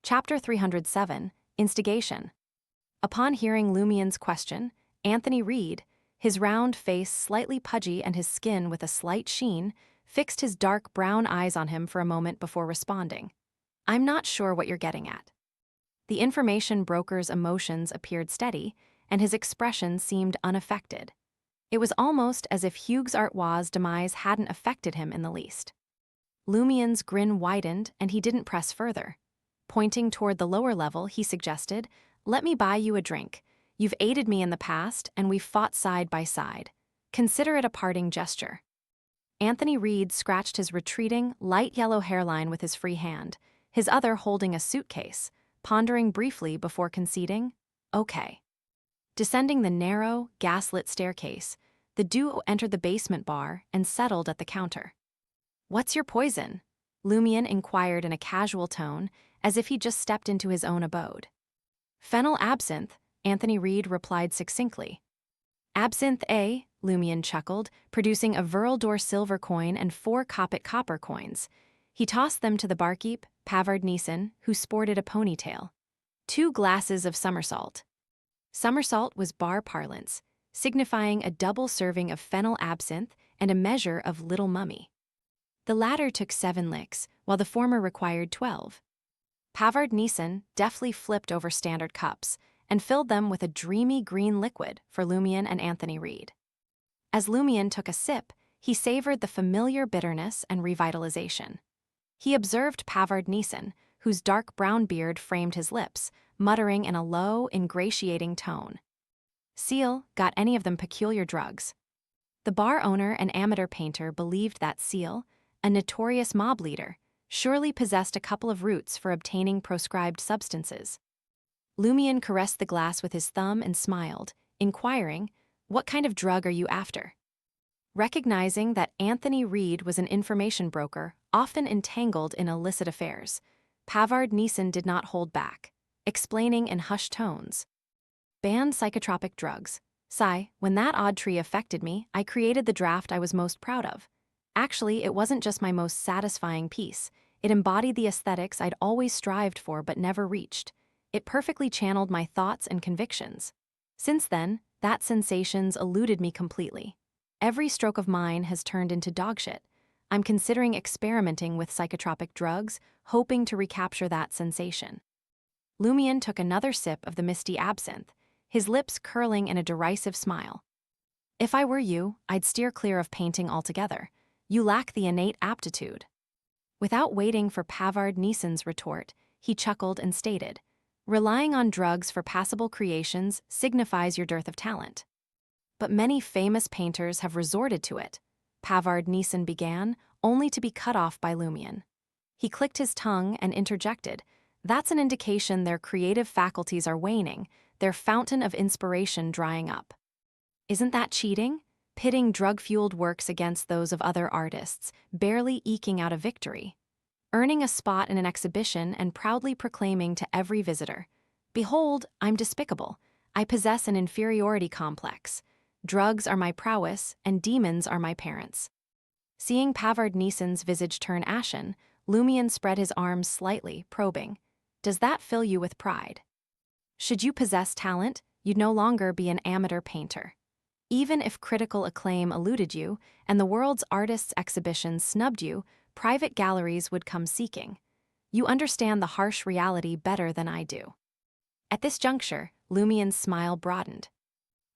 Chapter 307, Instigation. Upon hearing Lumien's question, Anthony Reed, his round face slightly pudgy and his skin with a slight sheen, fixed his dark brown eyes on him for a moment before responding. "I'm not sure what you're getting at." The information broker's emotions appeared steady, and his expression seemed unaffected. It was almost as if Hugues Artois' demise hadn't affected him in the least. Lumien's grin widened, and he didn't press further. Pointing toward the lower level, he suggested, "Let me buy you a drink. You've aided me in the past, and we've fought side by side. Consider it a parting gesture." Anthony Reed scratched his retreating, light yellow hairline with his free hand, his other holding a suitcase, pondering briefly before conceding, "Okay." Descending the narrow, gaslit staircase, the duo entered the basement bar and settled at the counter. "What's your poison?" Lumien inquired in a casual tone, as if he just stepped into his own abode. "Phenyl absinthe," Anthony Reed replied succinctly. "Absinthe, eh?" Lumien chuckled, producing a Viral d'Or silver coin and 4 Coppet copper coins. He tossed them to the barkeep, Pavard Neeson, who sported a ponytail. 2 glasses of somersault. Somersault was bar parlance, signifying a double serving of phenyl absinthe and a measure of Little Mummy. The latter took 7 licks, while the former required 12. Pavard Neeson deftly flipped over standard cups and filled them with a dreamy green liquid for Lumien and Anthony Reed. As Lumien took a sip, he savored the familiar bitterness and revitalization. He observed Pavard Neeson, whose dark brown beard framed his lips, muttering in a low, ingratiating tone. "Seal, got any of them peculiar drugs?" The bar owner and amateur painter believed that Seal, a notorious mob leader, surely possessed a couple of routes for obtaining proscribed substances. Lumien caressed the glass with his thumb and smiled, inquiring, "What kind of drug are you after?" Recognizing that Anthony Reed was an information broker often entangled in illicit affairs, Pavard Neeson did not hold back, explaining in hushed tones. "Banned psychotropic drugs. Sigh, when that odd tree affected me, I created the draft I was most proud of. Actually, it wasn't just my most satisfying piece. It embodied the aesthetics I'd always strived for but never reached. It perfectly channeled my thoughts and convictions. Since then, that sensation's eluded me completely. Every stroke of mine has turned into dogshit. I'm considering experimenting with psychotropic drugs, hoping to recapture that sensation." Lumien took another sip of the misty absinthe, his lips curling in a derisive smile. "If I were you, I'd steer clear of painting altogether. You lack the innate aptitude." Without waiting for Pavard Neeson's retort, he chuckled and stated, "Relying on drugs for passable creations signifies your dearth of talent." "But many famous painters have resorted to it," Pavard Neeson began, only to be cut off by Lumien. He clicked his tongue and interjected, "That's an indication their creative faculties are waning, their fountain of inspiration drying up." "Isn't that cheating? Pitting drug-fueled works against those of other artists, barely eking out a victory. Earning a spot in an exhibition and proudly proclaiming to every visitor, 'Behold, I'm despicable. I possess an inferiority complex. Drugs are my prowess, and demons are my parents.'" Seeing Pavard Neeson's visage turn ashen, Lumien spread his arms slightly, probing, "Does that fill you with pride? Should you possess talent, you'd no longer be an amateur painter. Even if critical acclaim eluded you, and the world's artists' exhibitions snubbed you, private galleries would come seeking. You understand the harsh reality better than I do." At this juncture, Lumien's smile broadened.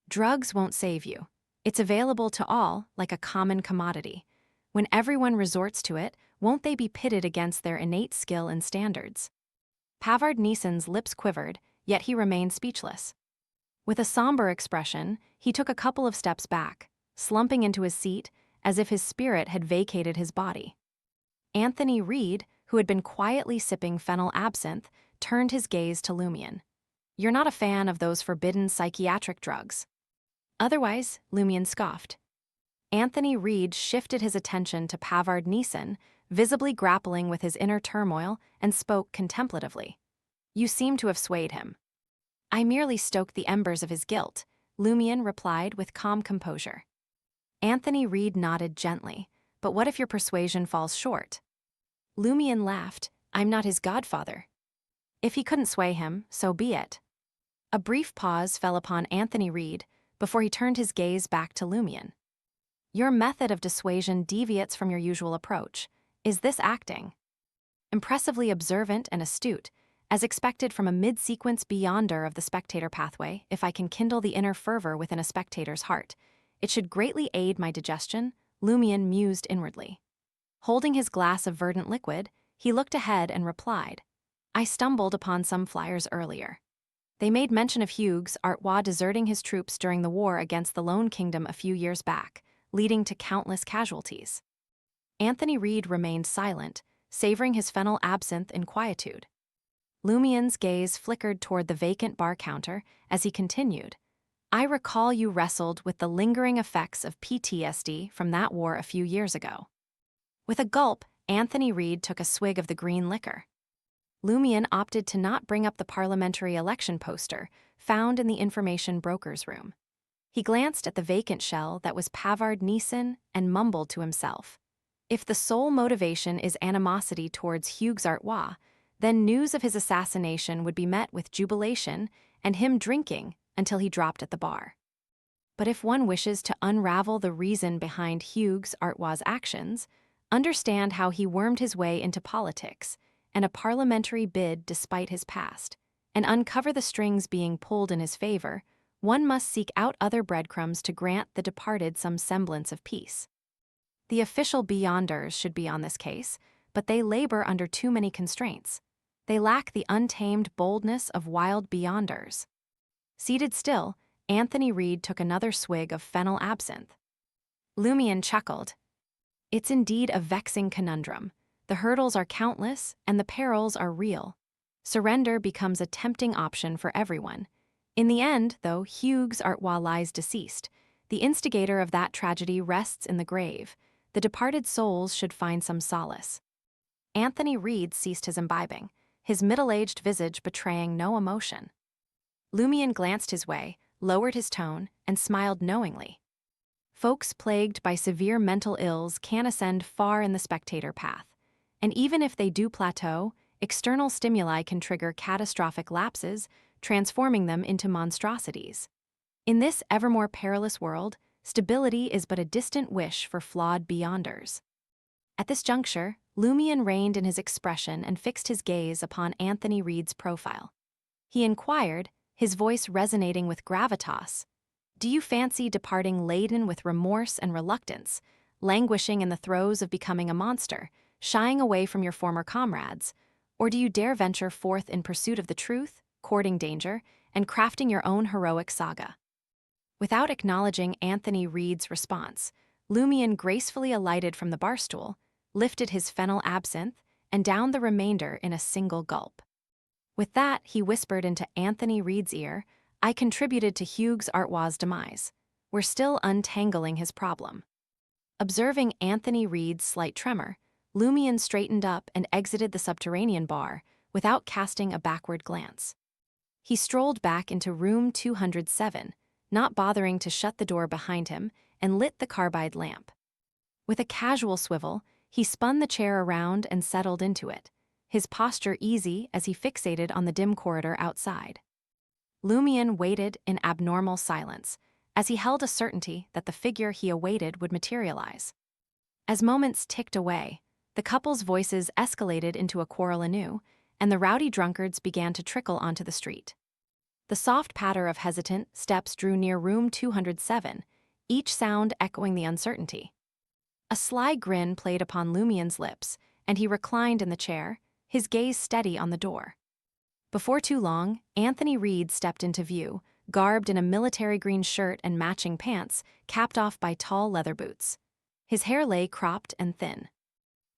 "Drugs won't save you. It's available to all, like a common commodity. When everyone resorts to it, won't they be pitted against their innate skill and standards?" Pavard Neeson's lips quivered, yet he remained speechless. With a somber expression, he took a couple of steps back, slumping into his seat as if his spirit had vacated his body. Anthony Reed, who had been quietly sipping phenyl absinthe, turned his gaze to Lumien. "You're not a fan of those forbidden psychiatric drugs?" "Otherwise," Lumien scoffed. Anthony Reed shifted his attention to Pavard Neeson, visibly grappling with his inner turmoil, and spoke contemplatively. "You seem to have swayed him." "I merely stoked the embers of his guilt," Lumien replied with calm composure. Anthony Reed nodded gently, "But what if your persuasion falls short?" Lumien laughed, "I'm not his godfather." If he couldn't sway him, so be it. A brief pause fell upon Anthony Reed before he turned his gaze back to Lumion. Your method of dissuasion deviates from your usual approach. Is this acting? Impressively observant and astute, as expected from a mid-sequence beyonder of the spectator pathway, if I can kindle the inner fervor within a spectator's heart, it should greatly aid my digestion, Lumion mused inwardly. Holding his glass of verdant liquid, he looked ahead and replied, I stumbled upon some flyers earlier. They made mention of Hughes Artois deserting his troops during the war against the Lone Kingdom a few years back, leading to countless casualties. Anthony Reed remained silent, savoring his fennel absinthe in quietude. Lumion's gaze flickered toward the vacant bar counter as he continued, I recall you wrestled with the lingering effects of PTSD from that war a few years ago. With a gulp, Anthony Reed took a swig of the green liquor. Lumion opted to not bring up the parliamentary election poster found in the information broker's room. He glanced at the vacant shell that was Pavard Neeson and mumbled to himself. If the sole motivation is animosity towards Hughes Artois, then news of his assassination would be met with jubilation and him drinking until he dropped at the bar. But if one wishes to unravel the reason behind Hughes Artois' actions, understand how he wormed his way into politics and a parliamentary bid despite his past, and uncover the strings being pulled in his favor, one must seek out other breadcrumbs to grant the departed some semblance of peace. The official beyonders should be on this case, but they labor under too many constraints. They lack the untamed boldness of wild beyonders. Seated still, Anthony Reed took another swig of fennel absinthe. Lumion chuckled. It's indeed a vexing conundrum. The hurdles are countless, and the perils are real. Surrender becomes a tempting option for everyone. In the end, though, Hughes Artois lies deceased. The instigator of that tragedy rests in the grave. The departed souls should find some solace. Anthony Reed ceased his imbibing, his middle-aged visage betraying no emotion. Lumion glanced his way, lowered his tone, and smiled knowingly. Folks plagued by severe mental ills can ascend far in the spectator path, and even if they do plateau, external stimuli can trigger catastrophic lapses, transforming them into monstrosities. In this ever more perilous world, stability is but a distant wish for flawed beyonders. At this juncture, Lumion reined in his expression and fixed his gaze upon Anthony Reed's profile. He inquired, his voice resonating with gravitas, do you fancy departing laden with remorse and reluctance, languishing in the throes of becoming a monster, shying away from your former comrades, or do you dare venture forth in pursuit of the truth, courting danger, and crafting your own heroic saga? Without acknowledging Anthony Reed's response, Lumion gracefully alighted from the barstool, lifted his fennel absinthe, and downed the remainder in a single gulp. With that, he whispered into Anthony Reed's ear, I contributed to Hughes Artois' demise. We're still untangling his problem. Observing Anthony Reed's slight tremor, Lumion straightened up and exited the subterranean bar without casting a backward glance. He strolled back into room 207, not bothering to shut the door behind him, and lit the carbide lamp. With a casual swivel, he spun the chair around and settled into it, his posture easy as he fixated on the dim corridor outside. Lumion waited in abnormal silence, as he held a certainty that the figure he awaited would materialize. As moments ticked away, the couple's voices escalated into a quarrel anew, and the rowdy drunkards began to trickle onto the street. The soft patter of hesitant steps drew near room 207, each sound echoing the uncertainty. A sly grin played upon Lumion's lips, and he reclined in the chair, his gaze steady on the door. Before too long, Anthony Reed stepped into view, garbed in a military green shirt and matching pants, capped off by tall leather boots. His hair lay cropped and thin.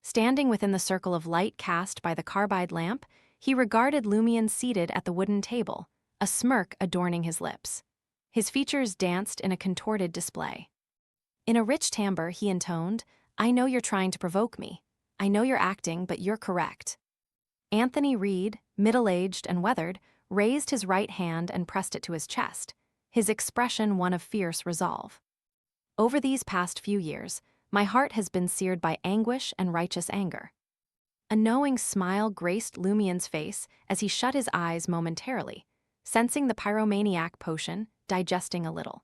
Standing within the circle of light cast by the carbide lamp, he regarded Lumion seated at the wooden table, a smirk adorning his lips. His features danced in a contorted display. In a rich timbre, he intoned, I know you're trying to provoke me. I know you're acting, but you're correct. Anthony Reed, middle-aged and weathered, raised his right hand and pressed it to his chest, his expression one of fierce resolve. Over these past few years, my heart has been seared by anguish and righteous anger. A knowing smile graced Lumien's face as he shut his eyes momentarily, sensing the pyromaniac potion digesting a little.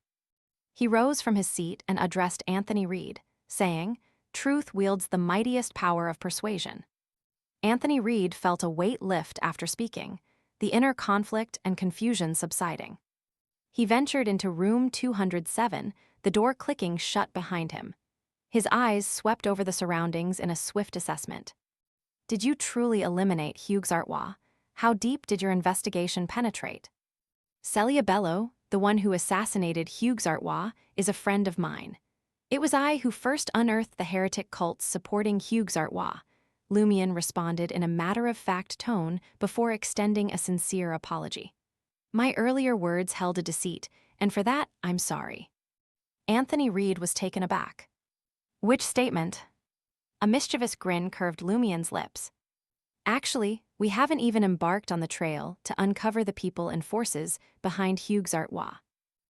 He rose from his seat and addressed Anthony Reed, saying, "Truth wields the mightiest power of persuasion." Anthony Reed felt a weight lift after speaking, the inner conflict and confusion subsiding. He ventured into room 207, the door clicking shut behind him. His eyes swept over the surroundings in a swift assessment. Did you truly eliminate Hugues Artois? How deep did your investigation penetrate? Celia Bello, the one who assassinated Hugues Artois, is a friend of mine. It was I who first unearthed the heretic cults supporting Hugues Artois. Lumien responded in a matter-of-fact tone before extending a sincere apology. My earlier words held a deceit, and for that, I'm sorry. Anthony Reed was taken aback. Which statement? A mischievous grin curved Lumien's lips. Actually, we haven't even embarked on the trail to uncover the people and forces behind Hugues Artois.